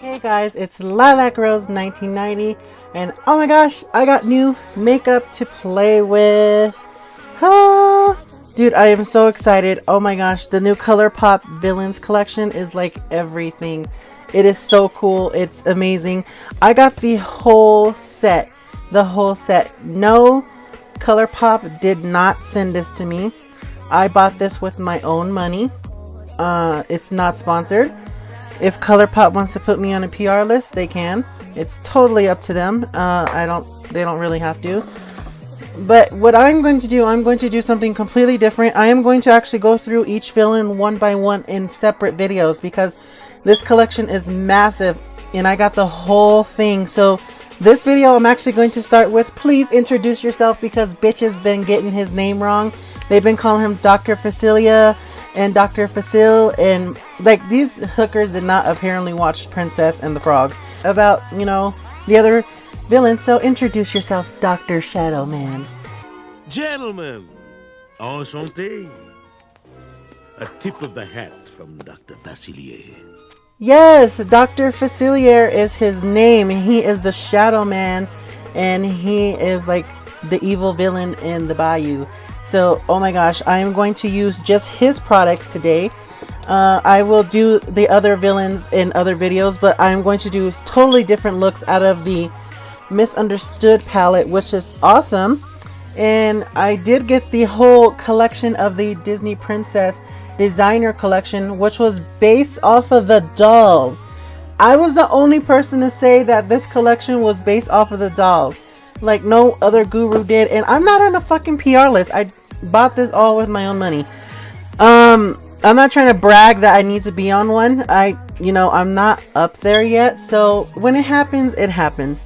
Hey guys, it's Lilac Rose 1990, and oh my gosh, I got new makeup to play with. Ah, dude, I am so excited. Oh my gosh, the new Colourpop Villains collection is like everything. It is so cool. It's amazing. I got the whole set. No, Colourpop did not send this to me. I bought this with my own money. It's not sponsored. If Colourpop wants to put me on a PR list, they can. It's totally up to them. They don't really have to. But what I'm going to do something completely different. I am going to actually go through each villain one by one in separate videos because this collection is massive and I got the whole thing. So this video I'm actually going to start with, please introduce yourself, because bitch has been getting his name wrong. They've been calling him Dr.Faciler and Dr.Faciler, and like these hookers did not apparently watch Princess and the Frog about, you know, the other villains. So introduce yourself, Dr. Shadow Man. Gentlemen, enchanté. A tip of the hat from Dr. Faciler. Yes, Dr. Faciler is his name. He is the Shadow Man, and he is like the evil villain in the Bayou. So, oh my gosh, I am going to use just his products today. I will do the other villains in other videos, but I'm going to do totally different looks out of the Misunderstood palette, which is awesome. And I did get the whole collection of the Disney Princess designer collection, which was based off of the dolls. I was the only person to say that this collection was based off of the dolls. Like no other guru did, and I'm not on a fucking PR list. I bought this all with my own money. I'm not trying to brag that I need to be on one. I'm not up there yet, so when it happens, it happens.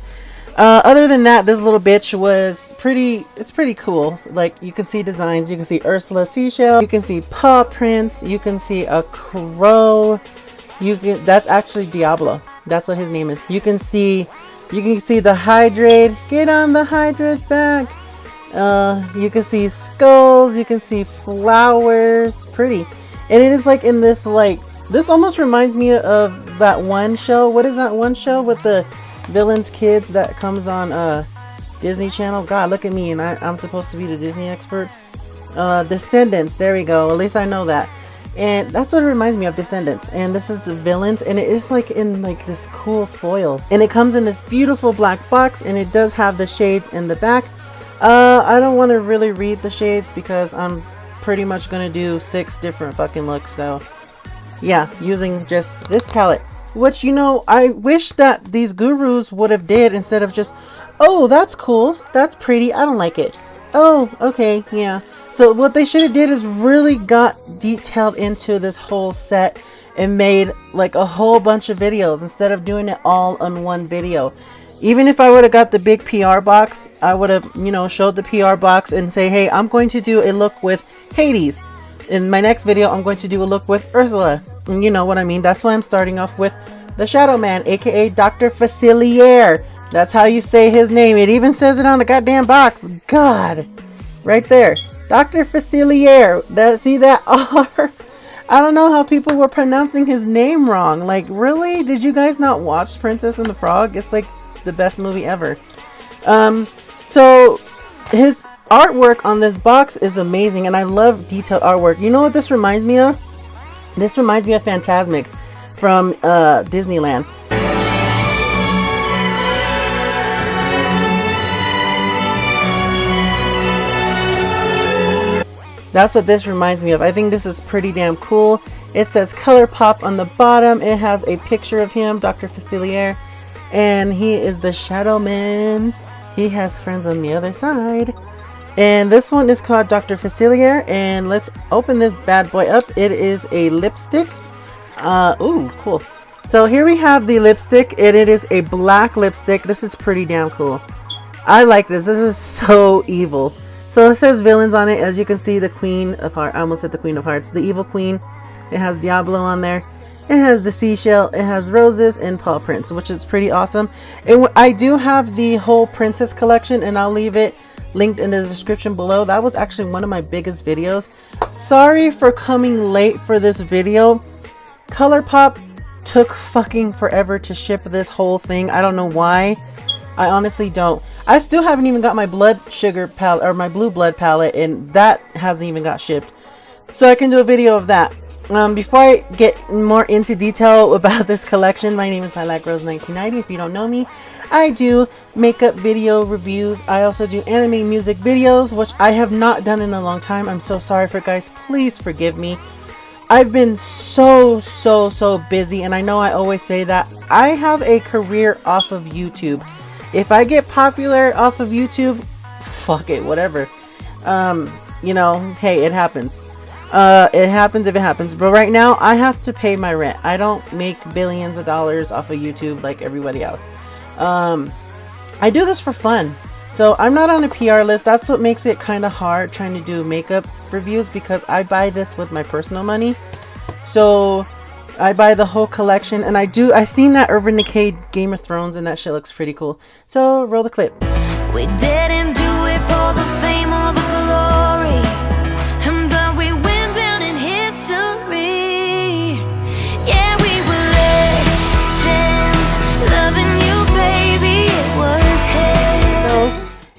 Other than that, this little bitch was it's pretty cool. Like, you can see designs, you can see Ursula seashell, you can see paw prints, you can see a crow, that's actually Diablo, that's what his name is. You can see the Hydrate. Get on the Hydrate's back. You can see skulls. You can see flowers. Pretty. And it is like in this, like, this almost reminds me of that one show. What is that one show with the villains kids that comes on Disney Channel? God, look at me, and I'm supposed to be the Disney expert. Descendants. There we go. At least I know that. And that's what it reminds me of, Descendants. And this is the villains, and it is like in like this cool foil, and it comes in this beautiful black box, and it does have the shades in the back. I don't want to really read the shades because I'm pretty much gonna do 6 different fucking looks. So yeah, using just this palette, which, you know, I wish that these gurus would have did, instead of just, oh, that's cool, that's pretty, I don't like it, oh, okay, yeah. So what they should have did is really got detailed into this whole set and made like a whole bunch of videos instead of doing it all on one video. Even if I would have got the big PR box, I would have, you know, showed the PR box and say, hey, I'm going to do a look with Hades. In my next video, I'm going to do a look with Ursula. And you know what I mean? That's why I'm starting off with the Shadow Man, aka Dr. Faciler. That's how you say his name. It even says it on the goddamn box. God, right there. Dr. Faciler. See that R? I don't know how people were pronouncing his name wrong. Like, really? Did you guys not watch Princess and the Frog? It's like the best movie ever. So his artwork on this box is amazing, and I love detailed artwork. You know what this reminds me of? This reminds me of Fantasmic from Disneyland. That's what this reminds me of. I think this is pretty damn cool. It says Colourpop on the bottom. It has a picture of him, Dr. Faciler, and he is the Shadow Man. He has friends on the other side. And this one is called Dr. Faciler, and let's open this bad boy up. It is a lipstick. Ooh, cool. So here we have the lipstick, and it is a black lipstick. This is pretty damn cool. I like this. This is so evil. So it says villains on it. As you can see, the Queen of Hearts. I almost said the Queen of Hearts. The Evil Queen. It has Diablo on there. It has the seashell. It has roses and paw prints, which is pretty awesome. And I do have the whole Princess collection, and I'll leave it linked in the description below. That was actually one of my biggest videos. Sorry for coming late for this video. Colourpop took fucking forever to ship this whole thing. I don't know why. I honestly don't. I still haven't even got my blood sugar palette, or my blue blood palette, and that hasn't even got shipped. So I can do a video of that. Before I get more into detail about this collection, my name is LilacRose1990. If you don't know me, I do makeup video reviews. I also do anime music videos, which I have not done in a long time. I'm so sorry for guys. Please forgive me. I've been so busy, and I know I always say that. I have a career off of YouTube. If I get popular off of YouTube, fuck it, whatever. You know, hey, it happens. It happens if it happens. But right now, I have to pay my rent. I don't make billions of dollars off of YouTube like everybody else. I do this for fun. So I'm not on a PR list. That's what makes it kind of hard trying to do makeup reviews, because I buy this with my personal money. So I buy the whole collection, and I seen that Urban Decay Game of Thrones, and that shit looks pretty cool. So roll the clip. We didn't do it for the fame or the glory, but we went down in history. Yeah, we were legends, loving you, baby. It was heaven. So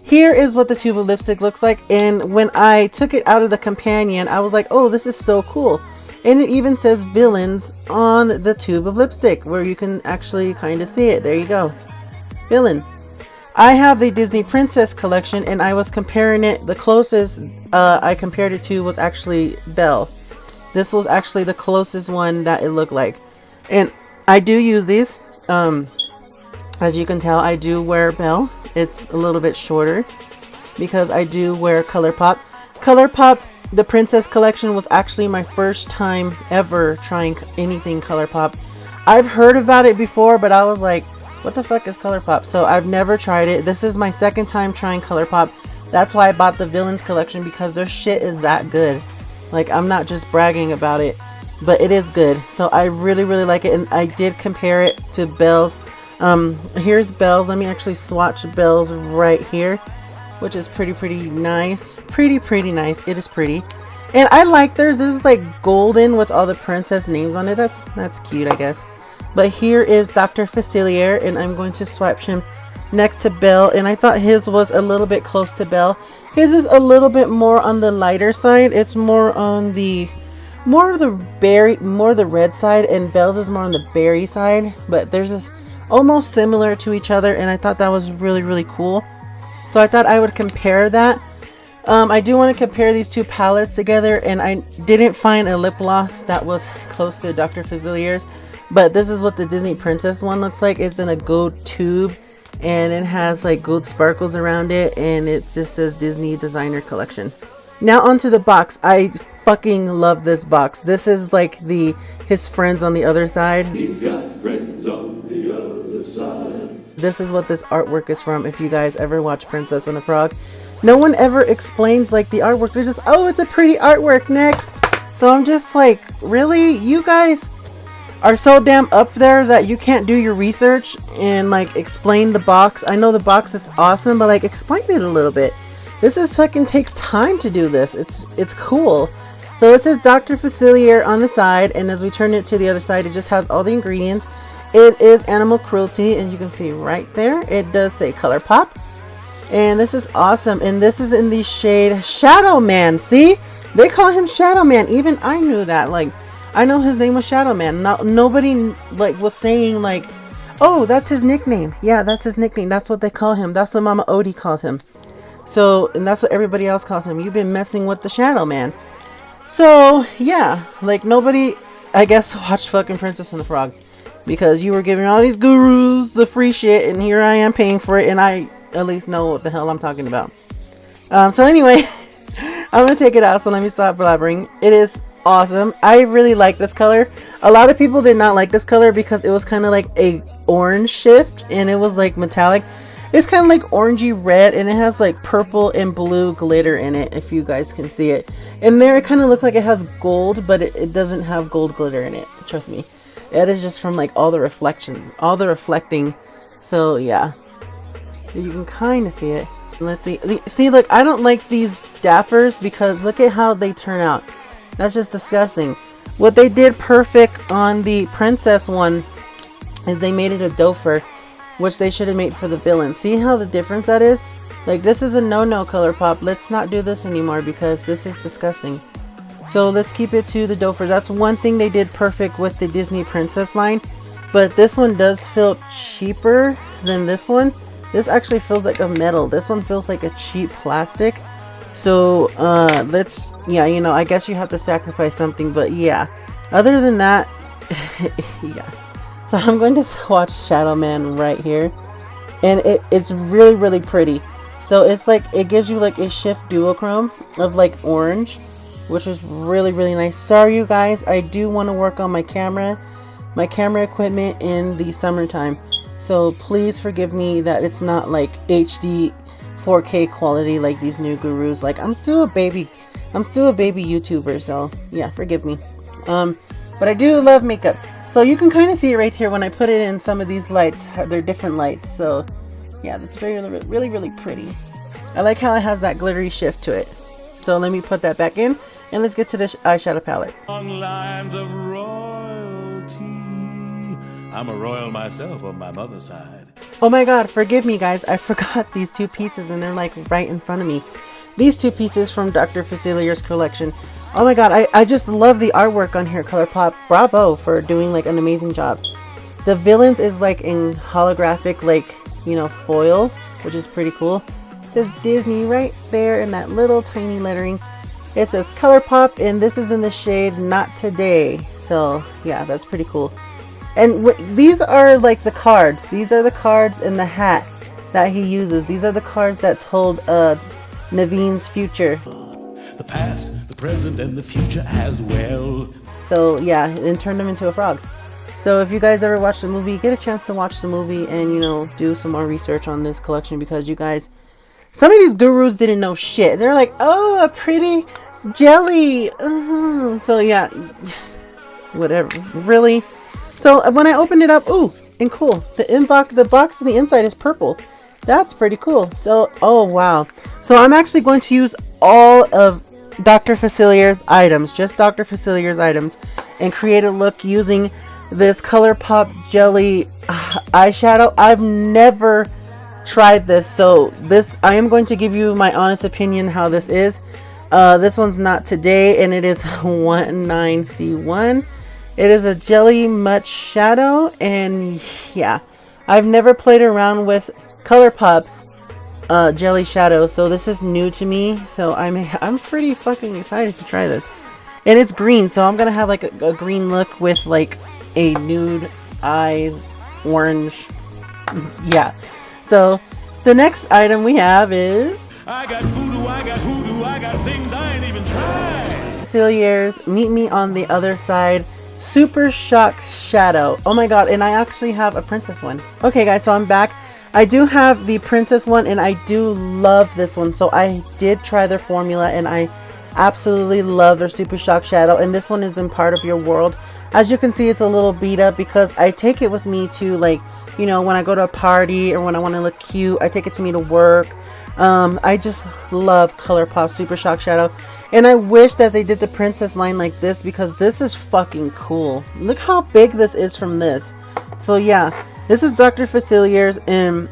here is what the tube of lipstick looks like, and when I took it out of the companion, I was like, oh, this is so cool. And it even says villains on the tube of lipstick, where you can actually kind of see it. There you go. Villains. I have the Disney Princess collection, and I was comparing it. The closest I compared it to was actually Belle. This was actually the closest one that it looked like. And I do use these. As you can tell, I do wear Belle. It's a little bit shorter because I do wear Colourpop. Colourpop, the Princess collection, was actually my first time ever trying anything Colourpop. I've heard about it before, but I was like, what the fuck is Colourpop? So I've never tried it. This is my second time trying Colourpop. That's why I bought the Villains collection, because their shit is that good. Like, I'm not just bragging about it, but it is good. So I really like it, and I did compare it to Belle's. Here's Belle's. Let me actually swatch Belle's right here, which is pretty nice. Pretty nice. It is pretty. And I like theirs. This is like golden with all the princess names on it. That's cute, I guess. But here is Dr.Faciler, and I'm going to swatch him next to Belle. And I thought his was a little bit close to Belle. His is a little bit more on the lighter side. It's more on the more of the red side, and Belle's is more on the berry side. But there's this almost similar to each other, and I thought that was really cool. So I thought I would compare that. I do want to compare these two palettes together, and I didn't find a lip gloss that was close to Dr. Faciler's, but this is what the Disney Princess one looks like. It's in a gold tube, and it has like gold sparkles around it, and it just says Disney Designer Collection. Now onto the box. I fucking love this box. This is like his friends on the other side. He's got friends on the other side. This is what this artwork is from. If you guys ever watch Princess and the Frog, no one ever explains like the artwork. They're just, oh, it's a pretty artwork, next. So I'm just like, really? You guys are so damn up there that you can't do your research and like explain the box. I know the box is awesome, but like explain it a little bit. This is fucking takes time to do this. It's cool. So it says Dr. Faciler on the side, and as we turn it to the other side, it just has all the ingredients. It is animal cruelty, and you can see right there, it does say Colourpop. And this is awesome. And this is in the shade Shadow Man. See? They call him Shadow Man. Even I knew that. Like, I know his name was Shadow Man. Nobody like was saying like, oh, that's his nickname. Yeah, that's his nickname. That's what they call him. That's what Mama Odie calls him. So, and that's what everybody else calls him. You've been messing with the Shadow Man. So, yeah. Like, nobody, I guess, watched fucking Princess and the Frog, because you were giving all these gurus the free shit, and here I am paying for it, and I at least know what the hell I'm talking about. So anyway, I'm gonna take it out, so let me stop blabbering. It is awesome. I really like this color. A lot of people did not like this color because it was kind of like a orange shift, and it was like metallic. It's kind of like orangey red, and it has like purple and blue glitter in it, if you guys can see it. And there it kind of looks like it has gold, but it doesn't have gold glitter in it, trust me. It is just from like all the reflecting. So yeah, you can kind of see it. Let's see. See, look, I don't like these daffers because look at how they turn out. That's just disgusting. What they did perfect on the princess one is they made it a dofer, which they should have made for the villain. See how the difference that is? Like, this is a no-no, Colourpop. Let's not do this anymore because this is disgusting. So let's keep it to the dofer. That's one thing they did perfect with the Disney princess line. But this one does feel cheaper than this one. This actually feels like a metal. This one feels like a cheap plastic. So let's, yeah, you know, I guess you have to sacrifice something, but yeah, other than that, yeah. So I'm going to swatch Shadow Man right here, and it's really, really pretty. So it's like, it gives you like a shift duochrome of like orange, which is really, really nice. Sorry you guys, I do want to work on my camera equipment in the summertime, so please forgive me that it's not like HD 4K quality like these new gurus. Like, I'm still a baby YouTuber, so yeah, forgive me. But I do love makeup, so you can kind of see it right here when I put it in some of these lights. They're different lights, so yeah, that's very, really, really pretty. I like how it has that glittery shift to it. So let me put that back in, and let's get to the eyeshadow palette. Long lines of royalty. I'm a royal myself on my mother's side. Oh my god, forgive me guys, I forgot these two pieces and they're like right in front of me. These two pieces from Dr. Faciler's collection. Oh my god, I just love the artwork on here, Colourpop. Bravo for doing like an amazing job. The villains is like in holographic, like, you know, foil, which is pretty cool. It says Disney right there in that little tiny lettering. It says Colourpop, and this is in the shade Not Today. So yeah, that's pretty cool. And these are like the cards. These are the cards in the hat that he uses. These are the cards that told Naveen's future. The past, the present, and the future as well. So yeah, and turned him into a frog. So if you guys ever watch the movie, get a chance to watch the movie and, you know, do some more research on this collection, because you guys, some of these gurus didn't know shit. They're like, oh, a pretty jelly. So yeah, whatever. Really? So when I opened it up, ooh, and cool. The box on the inside is purple. That's pretty cool. So, oh wow. So I'm actually going to use all of Dr. Faciler's items, just Dr. Faciler's items, and create a look using this Colourpop jelly eyeshadow. I've never tried this, so this, I am going to give you my honest opinion how this is. This one's Not Today, and it is 19C1. It is a jelly much shadow, and yeah, I've never played around with Colourpop's jelly shadow, so this is new to me. So I'm pretty fucking excited to try this. And it's green, so I'm gonna have like a green look with like a nude eyes, orange. Yeah. So the next item we have is I got voodoo, I got hoodoo, I got things I ain't even tried. Facilier's Meet Me on the Other Side Super Shock Shadow. Oh my god, and I actually have a princess one. Okay guys, so I'm back. I do have the princess one, and I do love this one. So I did try their formula, and I absolutely love their Super Shock Shadow, and this one is in Part of Your World. As you can see, it's a little beat up because I take it with me to, like, you know, when I go to a party or when I want to look cute, I take it to me to work. I just love Colourpop Super Shock Shadow, and I wish that they did the princess line like this, because this is fucking cool. Look how big this is from this. So yeah, this is Dr. Facilier's, and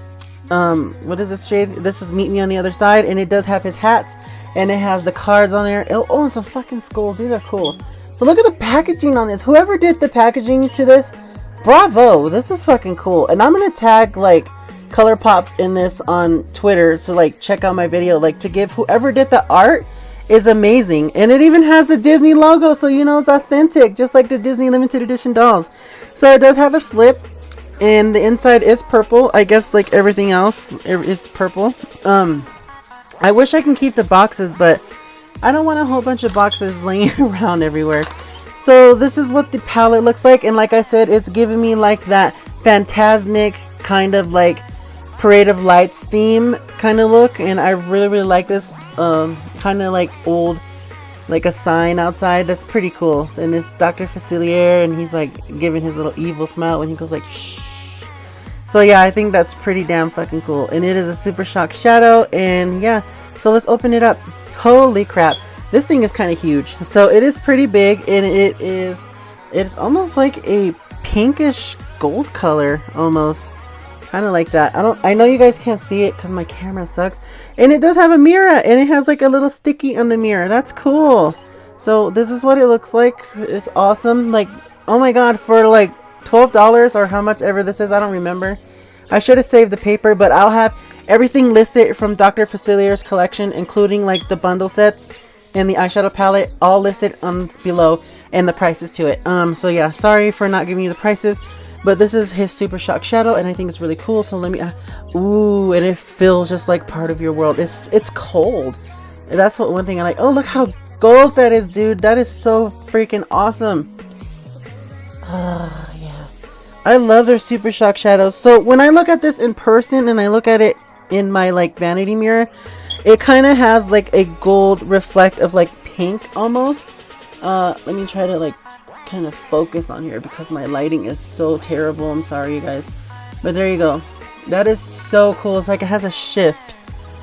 what is this shade? This is Meet Me on the Other Side, and it does have his hats, and it has the cards on there. Oh, and some fucking skulls. These are cool. So look at the packaging on this. Whoever did the packaging to this, bravo. This is fucking cool. And I'm gonna tag like Colourpop in this on Twitter to like check out my video, like to give whoever did the art is amazing. And it even has the Disney logo, so you know it's authentic, just like the Disney limited edition dolls. So it does have a slip, and the inside is purple. I guess like everything else is purple. I wish I can keep the boxes, but I don't want a whole bunch of boxes laying around everywhere. So this is what the palette looks like, and like I said, it's giving me like that phantasmic kind of like Parade of Lights theme kind of look, and I really like this. Kind of like old, like a sign outside. That's pretty cool. And it's Dr. Facilier, and he's like giving his little evil smile when he goes like shh. So yeah, I think that's pretty damn fucking cool. And it is a Super Shock Shadow, and yeah, so let's open it up. Holy crap. This thing is kind of huge, so it is pretty big, and it's almost like a pinkish gold color, almost kind of like that. I know you guys can't see it because my camera sucks, and it does have a mirror, and it has like a little sticky on the mirror. That's cool. So this is what it looks like. It's awesome. Like, oh my god, for like $12 or how much ever this is, I don't remember. I should have saved the paper, but I'll have everything listed from Dr. Faciler's collection, including like the bundle sets and the eyeshadow palette, all listed below, and the prices to it. So yeah, sorry for not giving you the prices, but this is his Super Shock Shadow, and I think it's really cool. So let me ooh, and it feels just like part of your world. It's cold. That's one thing I like. Oh, look how gold that is, dude. That is so freaking awesome. Yeah, I love their Super Shock shadows. So when I look at this in person and I look at it in my like vanity mirror, it kind of has like a gold reflect of like pink almost. Let me try to like kind of focus on here because my lighting is so terrible. I'm sorry, you guys, but there you go. That is so cool. It's like it has a shift.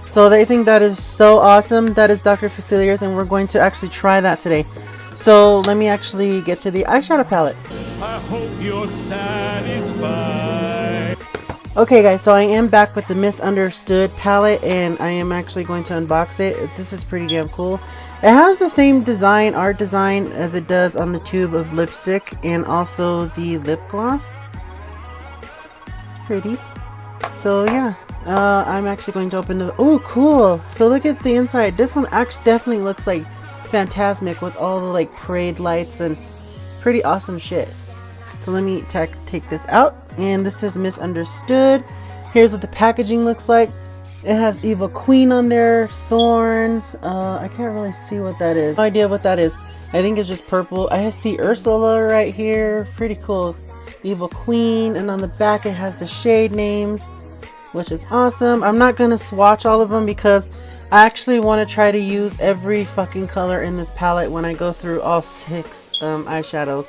So I think that is so awesome. That is Dr. Faciler's, and we're going to actually try that today. So let me actually get to the eyeshadow palette. I hope you're satisfied. Okay guys, so I am back with the Misunderstood palette, and I am actually going to unbox it. This is pretty damn cool. It has the same design, art design, as it does on the tube of lipstick and also the lip gloss. It's pretty. So yeah. I'm actually going to open the... Oh, cool. So look at the inside. This one actually definitely looks like Fantasmic with all the like parade lights and pretty awesome shit. So let me take this out. And this is Misunderstood. Here's what the packaging looks like. It has Evil Queen on there. Thorns. I can't really see what that is. No idea what that is. I think it's just purple. I see Ursula right here. Pretty cool. Evil Queen. And on the back it has the shade names, which is awesome. I'm not gonna swatch all of them because I actually want to try to use every fucking color in this palette when I go through all 6 eyeshadows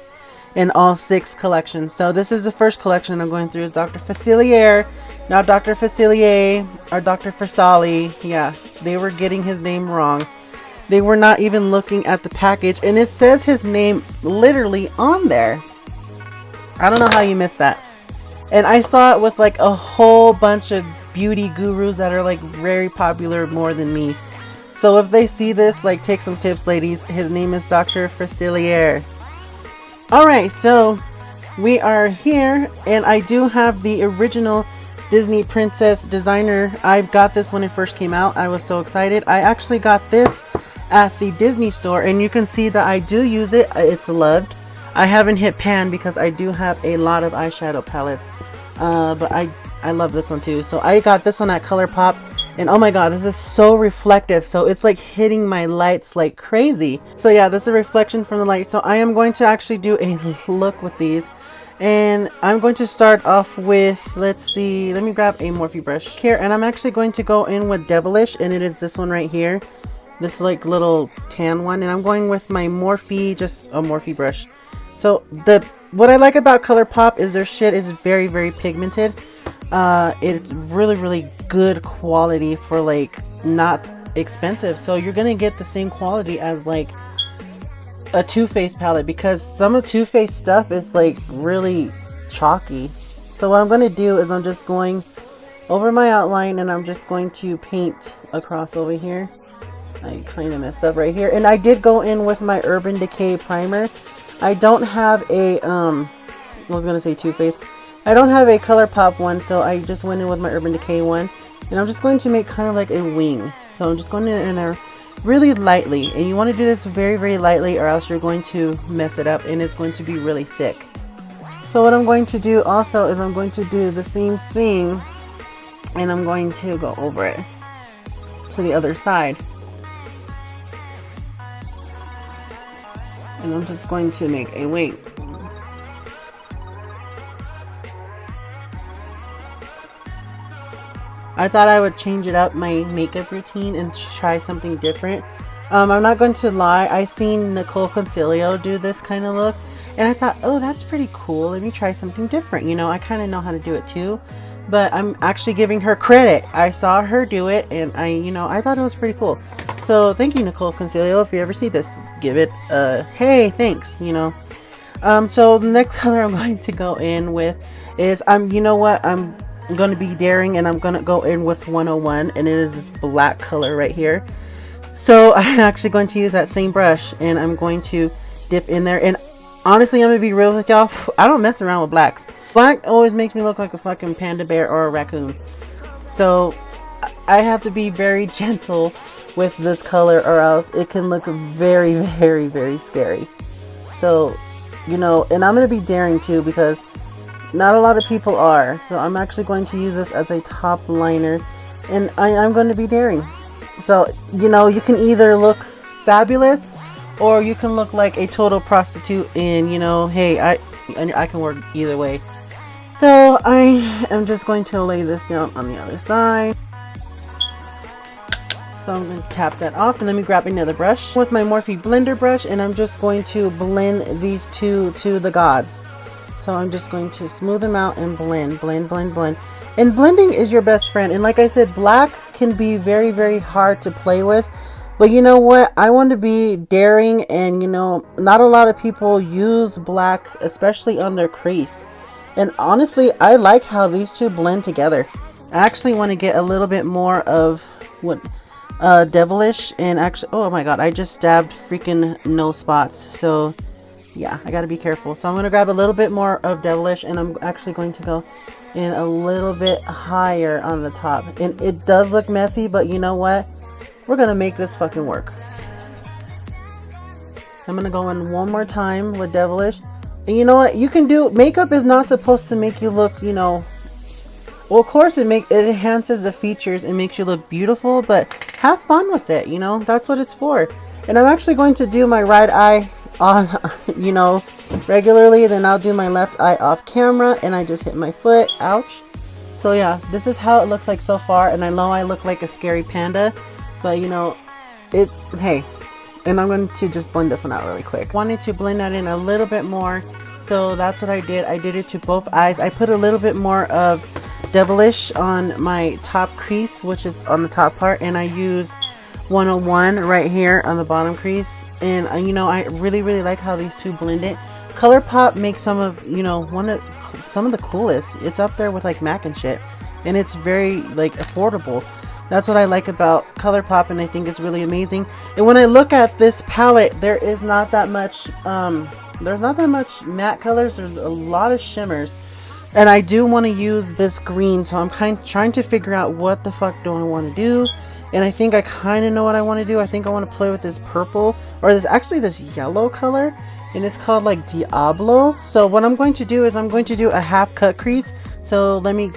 in all 6 collections. So this is the first collection I'm going through is Dr. Faciler, not Dr. Facilier or Dr. Faciler. Yeah, they were getting his name wrong. They were not even looking at the package, and it says his name literally on there. I don't know how you missed that. And I saw it with like a whole bunch of beauty gurus that are like very popular more than me. So if they see this, like, take some tips, ladies. His name is Dr. Faciler. Alright, so we are here, and I do have the original Disney Princess Designer. I got this when it first came out. I was so excited. I actually got this at the Disney store, and you can see that I do use it. It's loved. I haven't hit pan because I do have a lot of eyeshadow palettes, but I love this one too. So I got this one at Colourpop, and oh my god, this is so reflective. So it's like hitting my lights like crazy. So yeah, this is a reflection from the light. So I am going to actually do a look with these, and I'm going to start off with, let's see, let me grab a Morphe brush here, and I'm actually going to go in with Devilish, and it is this one right here, this like little tan one, and I'm going with my Morphe, just a Morphe brush. So what I like about Colourpop is their shit is very, very pigmented. It's really good quality for like not expensive. So you're gonna get the same quality as like a Too Faced palette, because some of Too Faced stuff is like really chalky. So what I'm gonna do is I'm just going over my outline, and I'm just going to paint across over here. I kind of messed up right here, and I did go in with my Urban Decay primer. I don't have a I was gonna say Too Faced. I don't have a Colourpop one, so I just went in with my Urban Decay one, and I'm just going to make kind of like a wing. So I'm just going in there really lightly, and you want to do this very lightly, or else you're going to mess it up and it's going to be really thick. So what I'm going to do also is I'm going to do the same thing, and I'm going to go over it to the other side. And I'm just going to make a wing. I thought I would change it up, my makeup routine, and try something different. I'm not going to lie, I seen Nicole Concilio do this kind of look, and I thought, oh, that's pretty cool. Let me try something different. You know, I kind of know how to do it too. but I'm actually giving her credit. I saw her do it, and I thought it was pretty cool. So thank you, Nicole Concilio. If you ever see this, give it a hey, thanks. So the next color I'm going to go in with is I'm going to be daring, and I'm going to go in with 101, and it is this black color right here. So I'm actually going to use that same brush, and I'm going to dip in there. And honestly, I'm gonna be real with y'all, I don't mess around with blacks. Black always makes me look like a fucking panda bear or a raccoon. So I have to be very gentle with this color, or else it can look very, very, very scary. So, and I'm gonna be daring too, because not a lot of people are. So I'm actually going to use this as a top liner, and I'm going to be daring. So, you can either look fabulous, or you can look like a total prostitute, and hey, I can work either way. So I am just going to lay this down on the other side. So I'm going to tap that off, and let me grab another brush with my Morphe blender brush, and I'm just going to blend these two to the gods. So I'm just going to smooth them out and blend. And blending is your best friend. And like I said, black can be very, very hard to play with. But you know what? I want to be daring, and not a lot of people use black, especially on their crease. And honestly, I like how these two blend together. I actually want to get a little bit more of what devilish, and actually, oh my god, I just stabbed freaking no spots. So yeah, I gotta be careful. So I'm gonna grab a little bit more of devilish, and I'm actually going to go in a little bit higher on the top. And it does look messy, but you know what? We're gonna make this fucking work. I'm gonna go in one more time with devilish. And you know what? You can do makeup is not supposed to make you look, well, of course it enhances the features and makes you look beautiful, but have fun with it, that's what it's for. And I'm actually going to do my right eye on, regularly, then I'll do my left eye off camera, and I just hit my foot. Ouch. So yeah, this is how it looks like so far, and I know I look like a scary panda, but hey. And I'm going to just blend this one out really quick. Wanted to blend that in a little bit more, so that's what I did. I did it to both eyes. I put a little bit more of devilish on my top crease, which is on the top part, and I use 101 right here on the bottom crease. And I really, really like how these two blend it. Colourpop makes some of some of the coolest. It's up there with like MAC and shit, and it's very like affordable. That's what I like about Colourpop, and I think it's really amazing. And when I look at this palette, there is not that much there's not that much matte colors. There's a lot of shimmers, and I do want to use this green, so I'm trying to figure out what the fuck do I want to do. And I think I kind of know what I want to do. I think I want to play with this purple, or this yellow color, and it's called like Diablo. So what I'm going to do is I'm going to do a half cut crease. So let me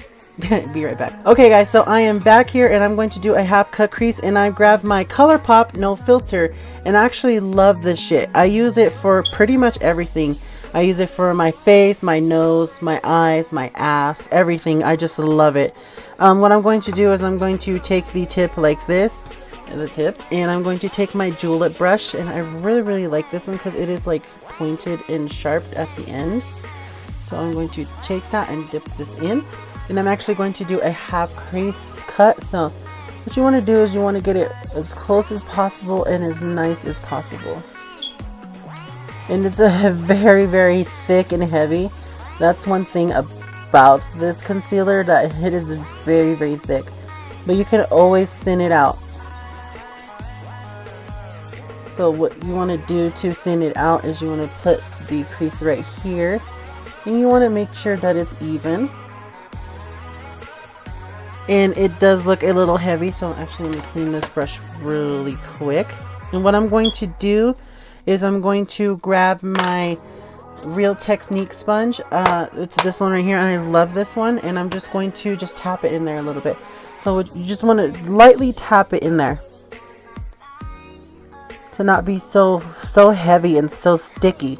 be right back. Okay guys, so I am back here, and I'm going to do a half cut crease, and I grabbed my Colourpop no filter, and I actually love this shit. I use it for pretty much everything. I use it for my face, my nose, my eyes, my ass, everything. I just love it. What I'm going to do is I'm going to take the tip like this, and I'm going to take my julep brush, and I really, really like this one because it is like pointed and sharp at the end. So I'm going to take that and dip this in. And I'm actually going to do a half crease cut. So what you want to do is you want to get it as close as possible and as nice as possible. And it's a very, very thick and heavy. That's one thing about this concealer, that it is very, very thick. But you can always thin it out. So what you want to do to thin it out is you want to put the crease right here. And you want to make sure that it's even. And it does look a little heavy, so I'm actually going to clean this brush really quick. And what I'm going to do is I'm going to grab my Real Technique sponge. It's this one right here, and I love this one. And I'm just going to tap it in there a little bit. So you just want to lightly tap it in there to not be so heavy and so sticky.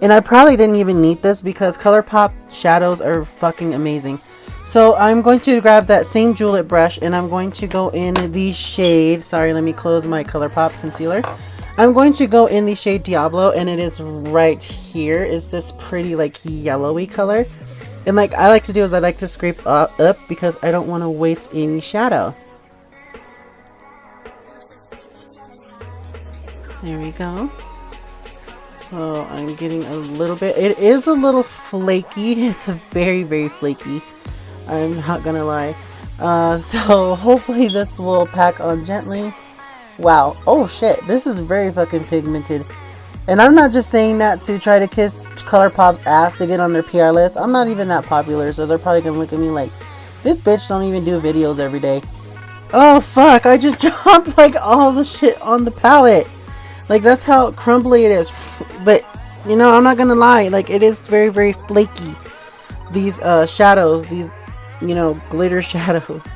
And I probably didn't even need this because Colourpop shadows are fucking amazing. So I'm going to grab that same julep brush, and I'm going to go in the shade, sorry, let me close my Colourpop concealer. I'm going to go in the shade Diablo, and it is right here. It's this pretty like yellowy color. And like I like to do is I like to scrape up because I don't want to waste any shadow. There we go. So I'm getting a little bit, it is a little flaky. It's a very, very flaky. I'm not gonna lie. So hopefully this will pack on gently. Wow. Oh shit. This is very fucking pigmented. And I'm not just saying that to try to kiss Colourpop's ass to get on their PR list. I'm not even that popular, so they're probably gonna look at me like, this bitch don't even do videos every day. Oh fuck, I just dropped like all the shit on the palette. Like that's how crumbly it is. But you know, I'm not gonna lie, like it is very, very flaky. These shadows, these, you know, glitter shadows.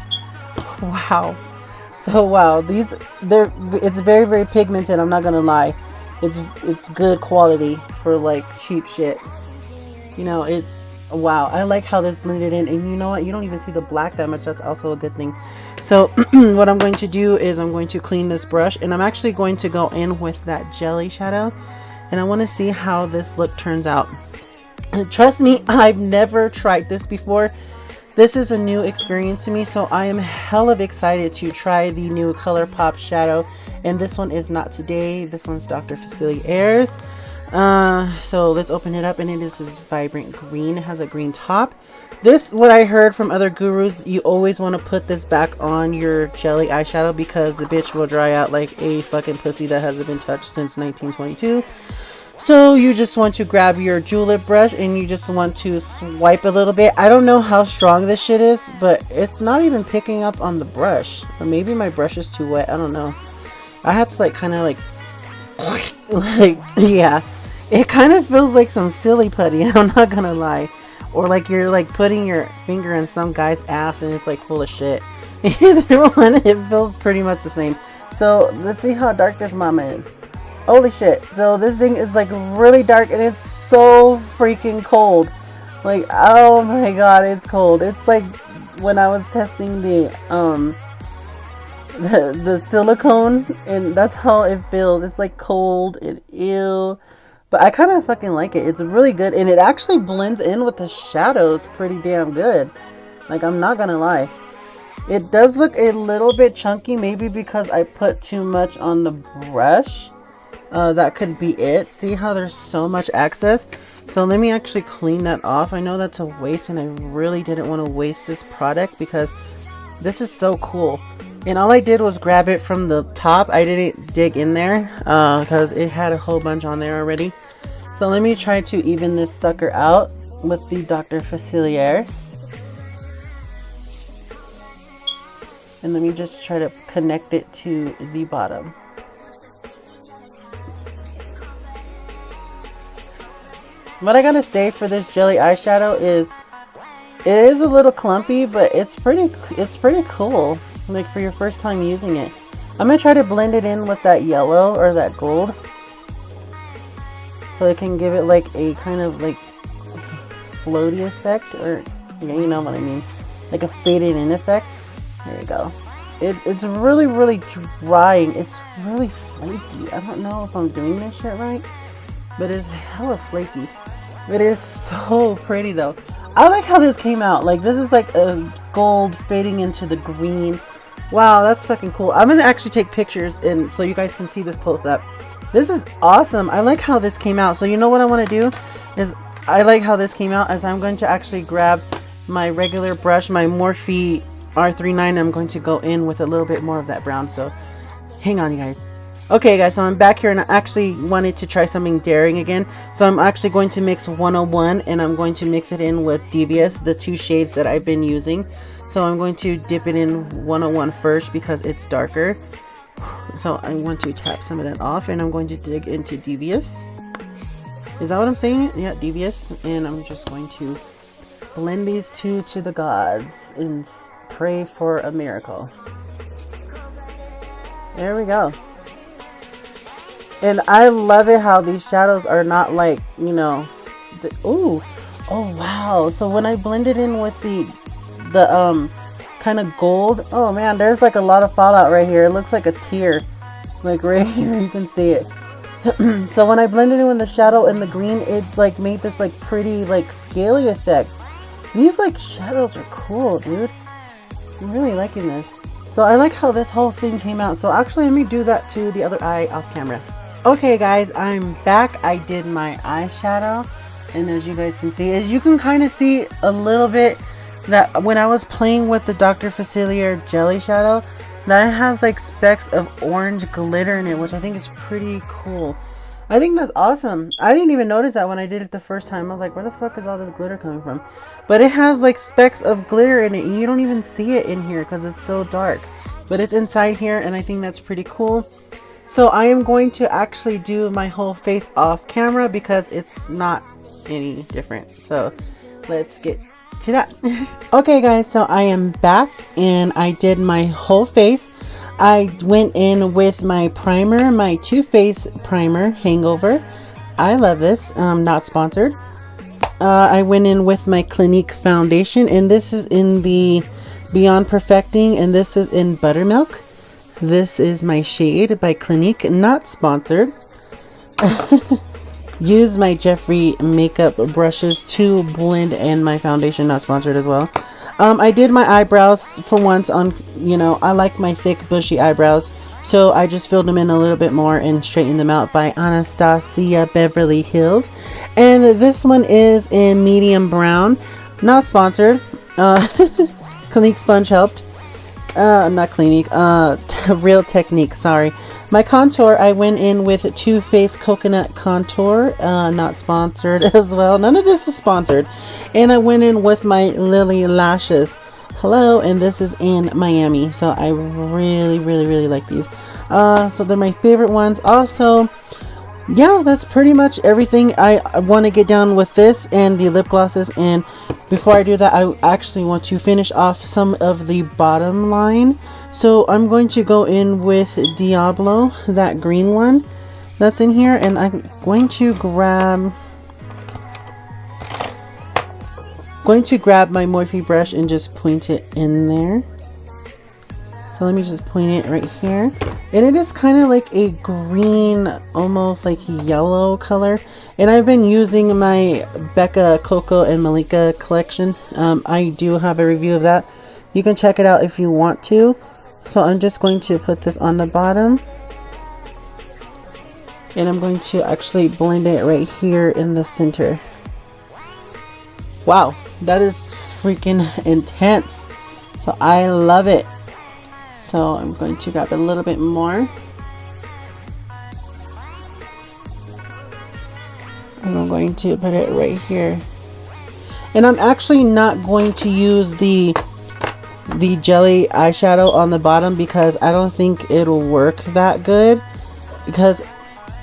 Wow. So wow, it's very, very pigmented, I'm not gonna lie. It's good quality for like cheap shit. You know, wow, I like how this blended in, and you know what, you don't even see the black that much. That's also a good thing. So what I'm going to do is I'm going to clean this brush, and I'm actually going to go in with that jelly shadow, and I want to see how this look turns out. And trust me, I've never tried this before. This is a new experience to me, so I am hella excited to try the new Colourpop shadow. And this one is not today. This one's Dr.Facilier's. So let's open it up, and it is this vibrant green. It has a green top. This, what I heard from other gurus, you always want to put this back on your jelly eyeshadow because the bitch will dry out like a fucking pussy that hasn't been touched since 1922. So you just want to grab your julep brush and you just want to swipe a little bit. I don't know how strong this shit is, but it's not even picking up on the brush. Or maybe my brush is too wet. I don't know. I have to like kind of like yeah, it kind of feels like some silly putty. I'm not gonna lie. Or like you're like putting your finger in some guy's ass and it's like full of shit. Either one, it feels pretty much the same. So let's see how dark this mama is. Holy shit. So this thing is like really dark and it's so freaking cold. Like, oh my god, it's cold. It's like when I was testing the silicone, and that's how it feels. It's like cold and ew. But I kind of fucking like it. It's really good, and it actually blends in with the shadows pretty damn good. Like, I'm not gonna lie. It does look a little bit chunky, maybe because I put too much on the brush. That could be it. See how there's so much excess? So let me actually clean that off. I know that's a waste, and I really didn't want to waste this product because this is so cool. And all I did was grab it from the top. I didn't dig in there because it had a whole bunch on there already. So let me try to even this sucker out with the Dr.Faciler. And let me just try to connect it to the bottom. What I gotta say for this jelly eyeshadow is it is a little clumpy, but it's pretty cool. Like for your first time using it. I'm gonna try to blend it in with that yellow or that gold, so it can give it like a kind of like floaty effect, or yeah, you know what I mean, like a faded in effect. There we go. It's really, really drying. It's really flaky. I don't know if I'm doing this shit right, but it's hella flaky. It is so pretty though. I like how this came out. Like this is like a gold fading into the green. Wow, that's fucking cool. I'm gonna actually take pictures and so you guys can see this close up. This is awesome. I like how this came out. So you know what I want to do is I like how this came out as I'm going to actually grab my regular brush, my Morphe R39. I'm going to go in with a little bit more of that brown. So hang on, you guys. Okay guys, so I'm back here and I actually wanted to try something daring again. So I'm actually going to mix 101 and I'm going to mix it in with Devious, the two shades that I've been using. So I'm going to dip it in 101 first because it's darker. So I want to tap some of that off and I'm going to dig into Devious. Is that what I'm saying? Yeah, Devious. And I'm just going to blend these two to the gods and pray for a miracle. There we go. And I love it how these shadows are not like, you know, ooh, oh wow. So when I blend it in with the kind of gold, oh man, there's like a lot of fallout right here. It looks like a tear, like right here, you can see it. So when I blended it in with the shadow and the green, it like made this like pretty like scaly effect. These like shadows are cool, dude. I'm really liking this. So I like how this whole thing came out. So actually, let me do that to the other eye off camera. Okay guys, I'm back. I did my eyeshadow, and as you guys can see, as you can kind of see a little bit that when I was playing with the Dr. Faciler jelly shadow, that has like specks of orange glitter in it, which I think is pretty cool. I think that's awesome. I didn't even notice that when I did it the first time. I was like, where the fuck is all this glitter coming from? But it has like specks of glitter in it, and you don't even see it in here because it's so dark. But it's inside here, and I think that's pretty cool. So I am going to actually do my whole face off camera because it's not any different. So let's get to that. Okay guys, so I am back and I did my whole face. I went in with my primer, my Too Faced primer, Hangover. I love this, not sponsored. I went in with my Clinique foundation, and this is in the Beyond Perfecting, and this is in Buttermilk. This is my shade by Clinique, not sponsored. Use my Jeffree makeup brushes to blend in my foundation, not sponsored as well. I did my eyebrows for once on, you know, I like my thick bushy eyebrows, so I just filled them in a little bit more and straightened them out by Anastasia Beverly Hills. And this one is in medium brown, not sponsored. Clinique sponge helped. Not Clinique, Real Technique, sorry. My contour, I went in with Too Faced Coconut Contour, not sponsored as well. None of this is sponsored. And I went in with my Lily Lashes. Hello, and this is in Miami. So I really like these. So they're my favorite ones. Also, yeah, that's pretty much everything. I want to get down with this and the lip glosses, and before I do that, I actually want to finish off some of the bottom line. So I'm going to go in with Diablo, that green one that's in here, and I'm going to grab my Morphe brush and just point it in there. So let me just point it right here. And it is kind of like a green, almost like yellow color. And I've been using my Becca, Coco, and Malika collection. I do have a review of that. You can check it out if you want to. So I'm just going to put this on the bottom. And I'm going to actually blend it right here in the center. Wow, that is freaking intense. So I love it. So I'm going to grab a little bit more. And I'm going to put it right here. And I'm actually not going to use the jelly eyeshadow on the bottom because I don't think it'll work that good. Because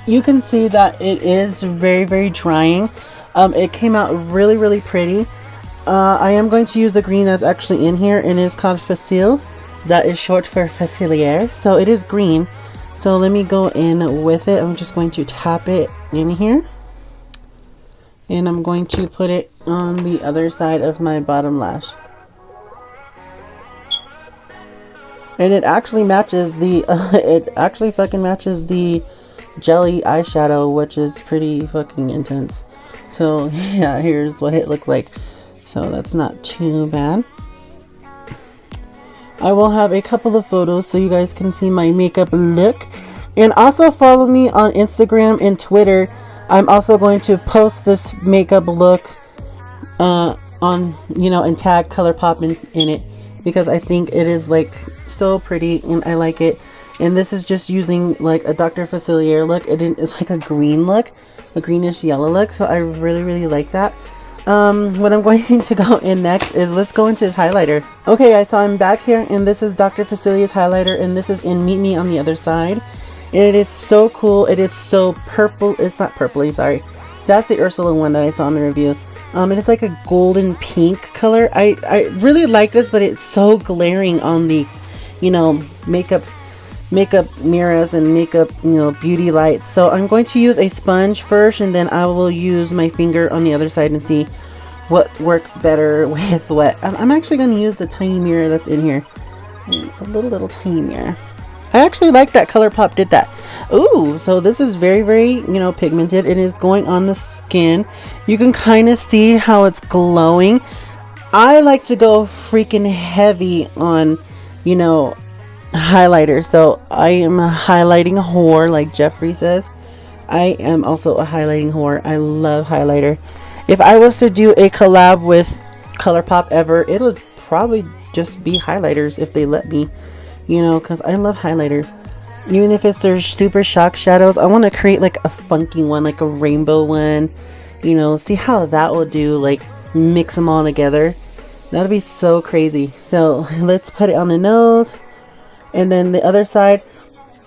you can see that it is very drying. It came out really pretty. I am going to use the green that's actually in here, and it's called Facile. That is short for Faciler. So it is green. So let me go in with it. I'm just going to tap it in here. And I'm going to put it on the other side of my bottom lash. And it actually matches the, it actually fucking matches the jelly eyeshadow, which is pretty fucking intense. So yeah, here's what it looks like. So that's not too bad. I will have a couple of photos so you guys can see my makeup look. And also follow me on Instagram and Twitter. I'm also going to post this makeup look on, you know, and tag Colourpop in it, because I think it is like so pretty and I like it. And this is just using like a Dr. Faciler look. It's like a green look, a greenish yellow look. So I really like that. What I'm going to go in next is, let's go into his highlighter. Okay guys, so I'm back here and this is Dr. Faciler's highlighter, and this is in Meet Me on the Other Side. And it is so cool. It is so purple. It's not purpley, sorry. That's the Ursula one that I saw in the review. It is like a golden pink color. I really like this, but it's so glaring on the, you know, makeup mirrors and makeup, you know, beauty lights. So I'm going to use a sponge first, and then I will use my finger on the other side and see what works better with what. I'm actually going to use the tiny mirror that's in here. It's a little tiny mirror. I actually like that Colourpop did that. Ooh, so this is very, you know, pigmented. It is going on the skin. You can kind of see how it's glowing. I like to go freaking heavy on, you know, highlighter. So I am a highlighting whore, like Jeffrey says. I am also a highlighting whore. I love highlighter. If I was to do a collab with Colourpop ever, it'll probably just be highlighters if they let me, you know, because I love highlighters. Even if it's their super shock shadows, I want to create like a funky one, like a rainbow one, you know, see how that will do, like mix them all together. That'll be so crazy. So let's put it on the nose, and then the other side.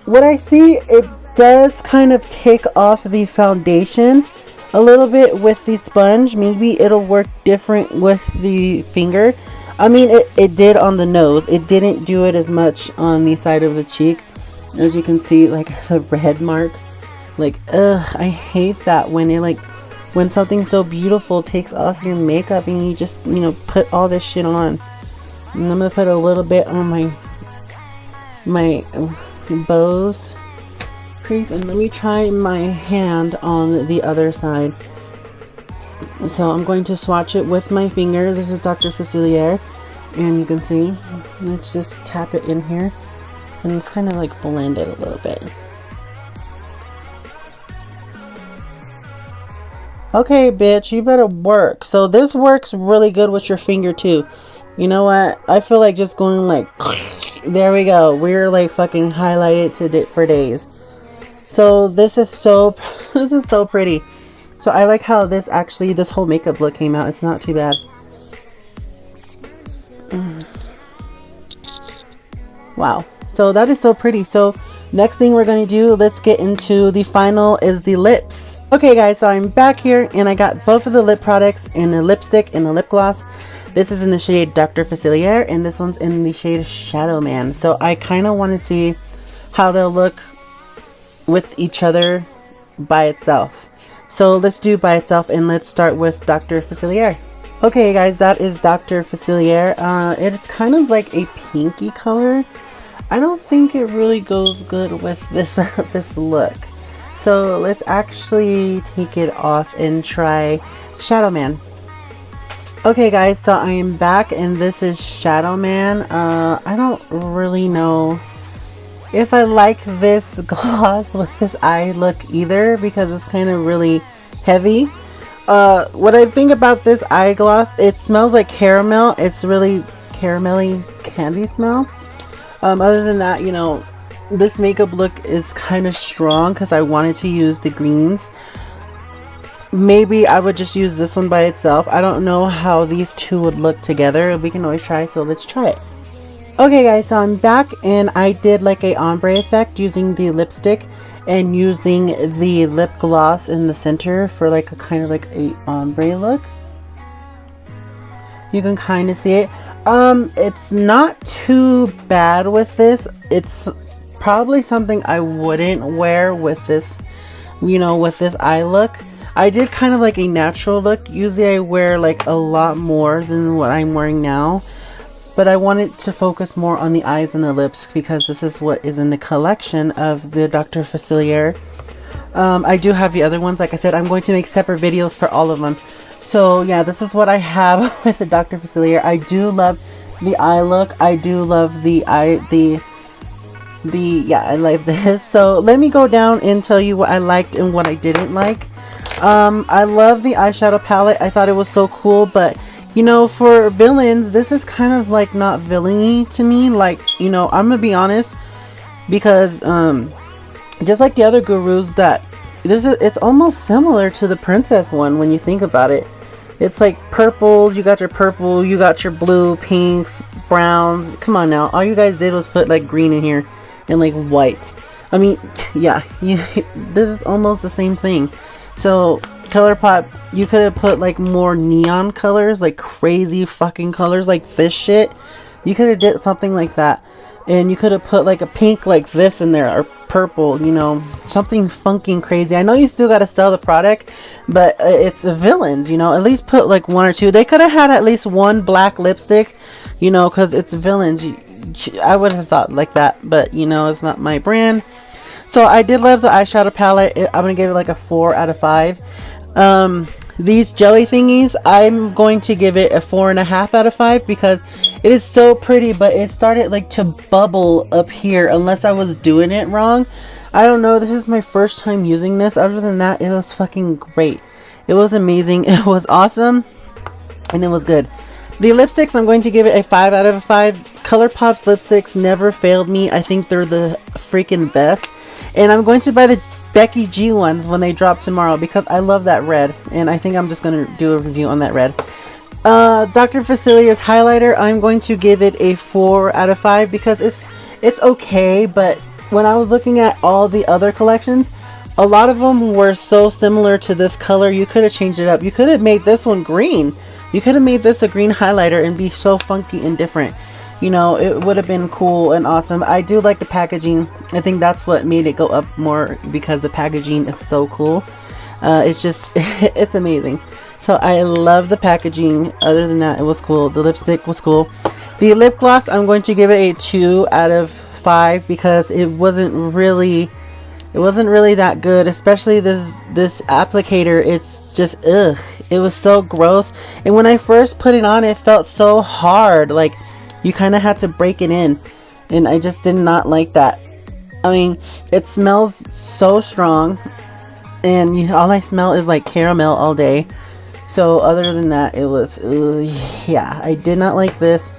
What I see, it does kind of take off the foundation a little bit with the sponge. Maybe it'll work different with the finger. I mean, it did on the nose. It didn't do it as much on the side of the cheek. As you can see, like the red mark. Like, I hate that when it like, when something so beautiful takes off your makeup and you just, you know, put all this shit on. And I'm gonna put a little bit on my bows crease, and let me try my hand on the other side. So I'm going to swatch it with my finger. This is Dr.Faciler, and you can see, let's just tap it in here and just kind of like blend it a little bit. Okay, bitch, you better work. So this works really good with your finger too. You know what? I feel like just going like, there we go. We're like fucking highlighted for days. So this is so, this is so pretty. So I like how this whole makeup look came out. It's not too bad. Wow. So that is so pretty. So next thing we're going to do, let's get into the final, is the lips. Okay guys, so I'm back here and I got both of the lip products in a lipstick and a lip gloss. This is in the shade Dr.Faciler and this one's in the shade Shadow Man. So I kind of want to see how they'll look with each other by itself. So let's do by itself, and let's start with Dr.Faciler. Okay guys, that is Dr.Faciler. It's kind of like a pinky color. I don't think it really goes good with this this look. So let's actually take it off and try Shadow Man. Okay guys, so I am back and this is Shadow Man. I don't really know if I like this gloss with this eye look either, because it's kind of really heavy. What I think about this eye gloss, it smells like caramel. It's really caramelly candy smell. Other than that, you know, this makeup look is kind of strong because I wanted to use the greens. Maybe I would just use this one by itself. I don't know how these two would look together. We can always try, so let's try it. Okay guys, so I'm back and I did like a ombre effect using the lipstick and using the lip gloss in the center for like a kind of like a ombre look. You can kind of see it. It's not too bad with this. It's probably something I wouldn't wear with this, you know, with this eye look. I did kind of like a natural look. Usually I wear like a lot more than what I'm wearing now, but I wanted to focus more on the eyes and the lips because this is what is in the collection of the Dr.Faciler. I do have the other ones. Like I said, I'm going to make separate videos for all of them. So yeah, this is what I have with the Dr.Faciler. I do love the eye look. I do love the eye, yeah, I like this. So let me go down and tell you what I liked and what I didn't like. I love the eyeshadow palette. I thought it was so cool, but you know, for villains, this is kind of like not villainy to me. Like, you know, I'm gonna be honest, because just like the other gurus, that it's almost similar to the princess one when you think about it. It's like purples, you got your purple, you got your blue, pinks, browns. Come on now, all you guys did was put like green in here and like white. I mean, yeah, this is almost the same thing. So Colourpop, you could have put like more neon colors, like crazy fucking colors like this shit. You could have did something like that, and you could have put like a pink like this in there, or purple, you know, something funky crazy. I know you still got to sell the product, but it's villains, you know. At least put like one or two. They could have had at least one black lipstick, you know, because it's villains. I would have thought like that, but you know, it's not my brand. So I did love the eyeshadow palette. I'm gonna give it like a 4 out of 5. These jelly thingies, I'm going to give it a 4.5 out of 5 because it is so pretty, but it started like to bubble up here unless I was doing it wrong. I don't know. This is my first time using this. Other than that, it was fucking great. It was amazing. It was awesome. And it was good. The lipsticks, I'm going to give it a 5 out of 5. Colourpop's lipsticks never failed me. I think they're the freaking best. And I'm going to buy the Becky G ones when they drop tomorrow because I love that red. And I think I'm just going to do a review on that red. Dr. Faciler's highlighter, I'm going to give it a 4 out of 5 because it's okay. But when I was looking at all the other collections, a lot of them were so similar to this color. You could have changed it up. You could have made this one green. You could have made this a green highlighter and be so funky and different. You know, it would have been cool and awesome. I do like the packaging. I think that's what made it go up more because the packaging is so cool. It's just, it's amazing. So I love the packaging. Other than that, it was cool. The lipstick was cool. The lip gloss, I'm going to give it a 2 out of 5 because it wasn't really that good. Especially this applicator. It's just, ugh. It was so gross. And when I first put it on, it felt so hard. Like, you kind of had to break it in, and I just did not like that. I mean, it smells so strong, and all I smell is like caramel all day. So other than that, it was, yeah, I did not like this.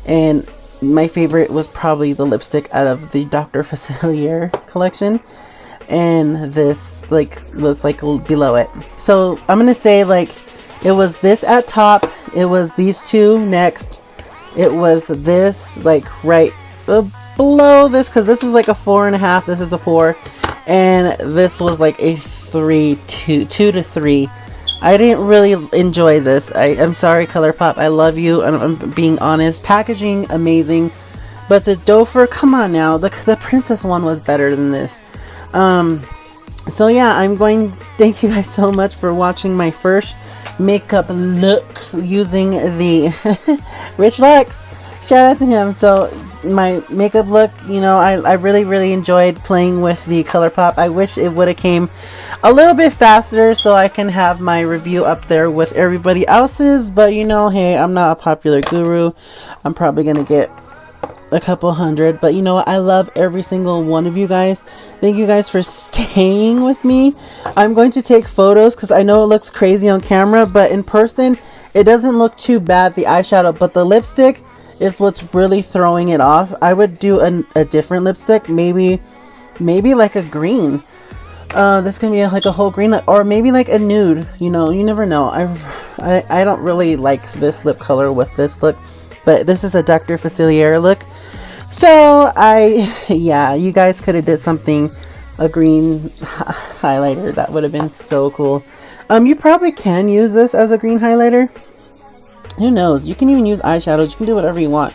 And my favorite was probably the lipstick out of the Dr. Faciler collection, and this was below it. So I'm gonna say it was this at top, it was these two next. It was this right below this, because this is like a 4.5, this is a 4, and this was like a 2 to 3. I didn't really enjoy this. I'm sorry, Colourpop, I love you, and I'm being honest. Packaging amazing, but the Dofer, come on now, the princess one was better than this. So yeah, thank you guys so much for watching my first makeup look using the Rich Lux. Shout out to him. So my makeup look, you know, I really enjoyed playing with the Colourpop. I wish it would have came a little bit faster so I can have my review up there with everybody else's, but you know, hey, I'm not a popular guru. I'm probably gonna get a couple hundred, but you know what, I love every single one of you guys. Thank you guys for staying with me. I'm going to take photos because I know it looks crazy on camera, but in person it doesn't look too bad, the eyeshadow, but the lipstick is what's really throwing it off. I would do a different lipstick, maybe like a green. This can be like a whole green, or maybe like a nude, you know, you never know. I don't really like this lip color with this look, but this is a Dr. Faciler look. So yeah, you guys could have did something, a green highlighter. That would have been so cool. You probably can use this as a green highlighter. Who knows? You can even use eyeshadows. You can do whatever you want.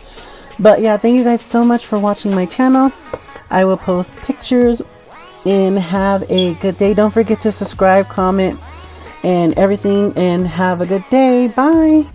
But yeah, thank you guys so much for watching my channel. I will post pictures, and have a good day. Don't forget to subscribe, comment, and everything, and have a good day. Bye.